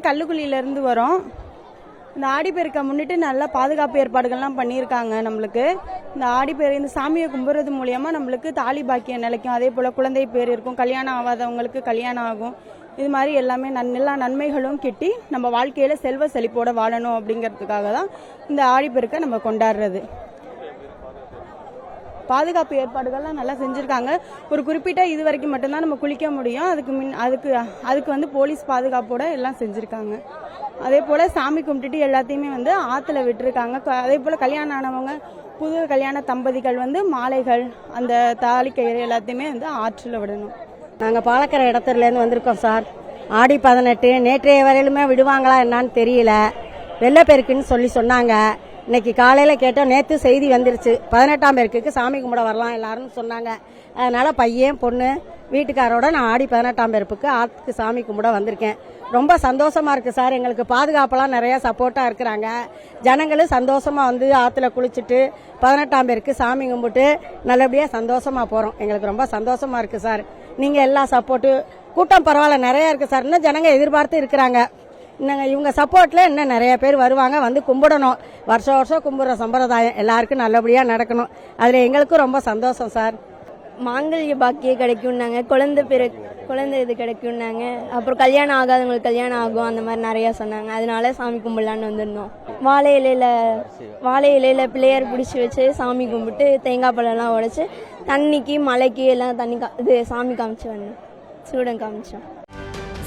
கல்லுக்குழியிலேருந்து வரோம். இந்த ஆடிப்பெருக்கை முன்னிட்டு நல்லா பாதுகாப்பு ஏற்பாடுகள்லாம் பண்ணியிருக்காங்க. நம்மளுக்கு இந்த ஆடிப்பெரு இந்த சாமியை கும்பிட்றது மூலியமா நம்மளுக்கு தாலி பாக்கியம் நிலைக்கும். அதே போல் குழந்தை பேர் இருக்கும். கல்யாணம் ஆகாதவங்களுக்கு கல்யாணம் ஆகும். இது மாதிரி எல்லாமே எல்லா நன்மைகளும் கிட்டி நம்ம வாழ்க்கையில் செல்வ செழிப்போட வாழணும் அப்படிங்கிறதுக்காக தான் இந்த ஆடிப்பெருக்கை நம்ம கொண்டாடுறது. பாதுகாப்பு ஏற்பாடுகள்லாம் நல்லா செஞ்சுருக்காங்க. ஒரு குறிப்பிட்ட இது வரைக்கும் மட்டும்தான் நம்ம குளிக்க முடியும். அதுக்கு போலீஸ் பாதுகாப்போட எல்லாம் செஞ்சுருக்காங்க. அதே போல் சாமி கும்பிட்டுட்டு எல்லாத்தையுமே ஆற்றுல விட்டுருக்காங்க. அதே போல் கல்யாணம் ஆனவங்க புது கல்யாண தம்பதிகள் மாலைகள் அந்த தாலிக்கயிறு எல்லாத்தையுமே ஆற்றில் விடணும். நாங்கள் பாலக்கரை இடத்துலேருந்து வந்திருக்கோம் சார். ஆடி 18 நேற்றைய வரையிலுமே விடுவாங்களா என்னான்னு தெரியல. வெள்ளப்பெருக்குன்னு சொன்னாங்க. இன்னைக்கு காலையில் கேட்டோம். நேற்று செய்தி வந்துருச்சு 18ஆம் பெருக்குக்கு சாமி கும்பிட வரலாம் எல்லாரும் சொன்னாங்க. அதனால பையன் பொண்ணு வீட்டுக்காரோட நான் ஆடி 18ஆம் பெருப்புக்கு ஆற்றுக்கு சாமி கும்பிட வந்திருக்கேன். ரொம்ப சந்தோஷமா இருக்கு சார். எங்களுக்கு பாதுகாப்பெல்லாம் நிறைய சப்போர்ட்டா இருக்கிறாங்க. ஜனங்களும் சந்தோஷமா ஆற்றுல குளிச்சுட்டு 18ஆம் பெருக்கு சாமி கும்பிட்டு நல்லபடியா சந்தோஷமா போறோம். எங்களுக்கு ரொம்ப சந்தோஷமா இருக்கு சார். நீங்க எல்லா சப்போர்ட்டு கூட்டம் பரவாயில்ல நிறைய இருக்கு சார். இன்னும் ஜனங்க எதிர்பார்த்து இருக்கிறாங்க. இன்னும் இவங்க சப்போர்ட்ல இன்னும் நிறைய பேர் வருவாங்க. கும்பிடணும். வருஷம் கும்பிடுற சம்பிரதாயம் எல்லாருக்கும் நல்லபடியா நடக்கணும். அதுல எங்களுக்கும் ரொம்ப சந்தோஷம் சார். மாங்கல்ய பாக்கியம் கிடைக்கும்னாங்க. குழந்தை இது கிடைக்கும்னாங்க. அப்புறம் கல்யாணம் ஆகாதவங்களுக்கு கல்யாணம் ஆகும். அந்த மாதிரி நிறைய சொன்னாங்க. அதனால சாமி கும்பிடலான்னு வந்திருந்தோம். வாழை இலையில பிள்ளையார் பிடிச்சி வச்சு சாமி கும்பிட்டு தேங்காய் பழம்லாம் உடைச்சு தண்ணிக்கு மலைக்கு எல்லாம் இது சாமி காமிச்சு வந்தோம். சூடம் காமிச்சோம்.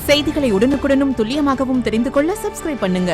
செய்திகளை உடனுக்குடனும் துல்லியமாகவும் தெரிந்து கொள்ள சப்ஸ்கிரைப் பண்ணுங்க.